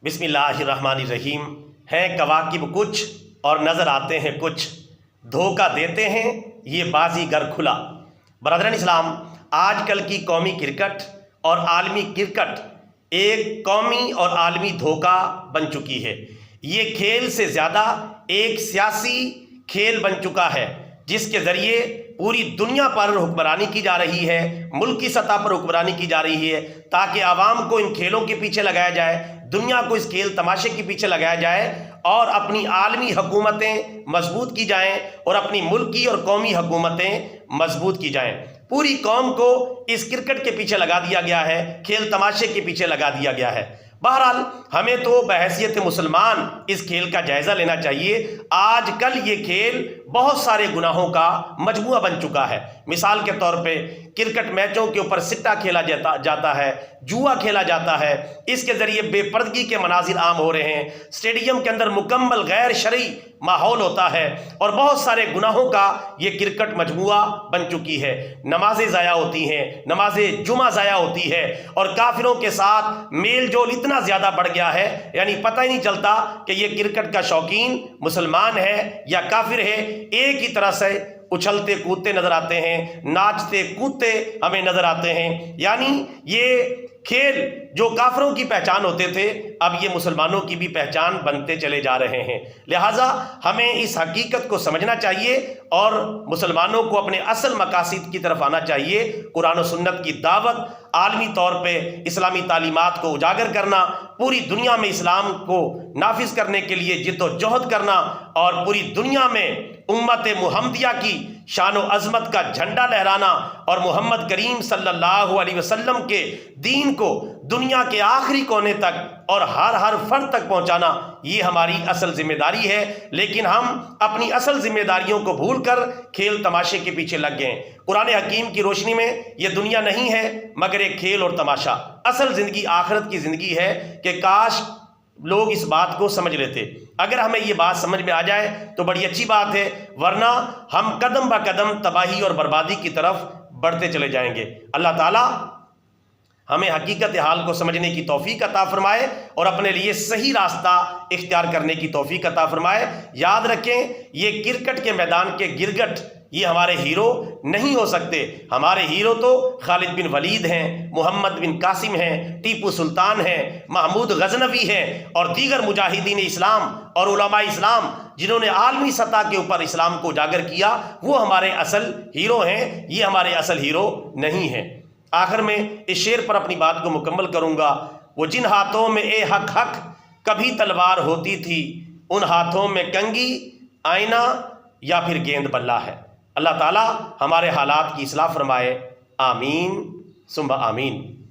بسم اللہ الرحمن الرحیم۔ ہیں کواکب کچھ اور نظر آتے ہیں کچھ، دھوکہ دیتے ہیں یہ بازی گر کھلا۔ برادران اسلام، آج کل کی قومی کرکٹ اور عالمی کرکٹ ایک قومی اور عالمی دھوکہ بن چکی ہے۔ یہ کھیل سے زیادہ ایک سیاسی کھیل بن چکا ہے، جس کے ذریعے پوری دنیا پر حکمرانی کی جا رہی ہے، ملک کی سطح پر حکمرانی کی جا رہی ہے، تاکہ عوام کو ان کھیلوں کے پیچھے لگایا جائے، دنیا کو اس کھیل تماشے کے پیچھے لگایا جائے اور اپنی عالمی حکومتیں مضبوط کی جائیں اور اپنی ملکی اور قومی حکومتیں مضبوط کی جائیں۔ پوری قوم کو اس کرکٹ کے پیچھے لگا دیا گیا ہے، کھیل تماشے کے پیچھے لگا دیا گیا ہے۔ بہرحال ہمیں تو بحیثیت مسلمان اس کھیل کا جائزہ لینا چاہیے۔ آج کل یہ کھیل بہت سارے گناہوں کا مجموعہ بن چکا ہے۔ مثال کے طور پہ کرکٹ میچوں کے اوپر سٹہ کھیلا جاتا ہے، جوا کھیلا جاتا ہے، اس کے ذریعے بے پردگی کے مناظر عام ہو رہے ہیں، اسٹیڈیم کے اندر مکمل غیر شرعی ماحول ہوتا ہے اور بہت سارے گناہوں کا یہ کرکٹ مجموعہ بن چکی ہے۔ نمازیں ضائع ہوتی ہیں، نماز جمعہ ضائع ہوتی ہے اور کافروں کے ساتھ میل جول اتنا زیادہ بڑھ گیا ہے، یعنی پتہ ہی نہیں چلتا کہ یہ کرکٹ کا شوقین مسلمان ہے یا کافر ہے۔ ایک ہی طرح سے اچھلتے کودتے نظر آتے ہیں، ناچتے کودتے ہمیں نظر آتے ہیں۔ یعنی یہ کھیل جو کافروں کی پہچان ہوتے تھے، اب یہ مسلمانوں کی بھی پہچان بنتے چلے جا رہے ہیں۔ لہٰذا ہمیں اس حقیقت کو سمجھنا چاہیے اور مسلمانوں کو اپنے اصل مقاصد کی طرف آنا چاہیے۔ قرآن و سنت کی دعوت، عالمی طور پہ اسلامی تعلیمات کو اجاگر کرنا، پوری دنیا میں اسلام کو نافذ کرنے کے لیے جد و جہد کرنا اور پوری دنیا میں امت محمدیہ کی شان و عظمت کا جھنڈا لہرانا اور محمد کریم صلی اللہ علیہ وسلم کے دین کو دنیا کے آخری کونے تک اور ہر فرد تک پہنچانا، یہ ہماری اصل ذمہ داری ہے۔ لیکن ہم اپنی اصل ذمہ داریوں کو بھول کر کھیل تماشے کے پیچھے لگ گئے۔ قرآن حکیم کی روشنی میں یہ دنیا نہیں ہے مگر ایک کھیل اور تماشا۔ اصل زندگی آخرت کی زندگی ہے کہ کاش لوگ اس بات کو سمجھ لیتے۔ اگر ہمیں یہ بات سمجھ میں آ جائے تو بڑی اچھی بات ہے، ورنہ ہم قدم بہ قدم تباہی اور بربادی کی طرف بڑھتے چلے جائیں گے۔ اللہ تعالیٰ ہمیں حقیقت حال کو سمجھنے کی توفیق عطا فرمائے اور اپنے لیے صحیح راستہ اختیار کرنے کی توفیق عطا فرمائے۔ یاد رکھیں، یہ کرکٹ کے میدان کے گرگٹ یہ ہمارے ہیرو نہیں ہو سکتے۔ ہمارے ہیرو تو خالد بن ولید ہیں، محمد بن قاسم ہیں، ٹیپو سلطان ہیں، محمود غزنوی ہیں اور دیگر مجاہدین اسلام اور علماء اسلام جنہوں نے عالمی سطح کے اوپر اسلام کو اجاگر کیا، وہ ہمارے اصل ہیرو ہیں، یہ ہمارے اصل ہیرو نہیں ہیں۔ آخر میں اس شعر پر اپنی بات کو مکمل کروں گا۔ وہ جن ہاتھوں میں اے حق حق کبھی تلوار ہوتی تھی، ان ہاتھوں میں کنگھی، آئینہ یا پھر گیند بلہ ہے۔ اللہ تعالیٰ ہمارے حالات کی اصلاح فرمائے، آمین ثم آمین۔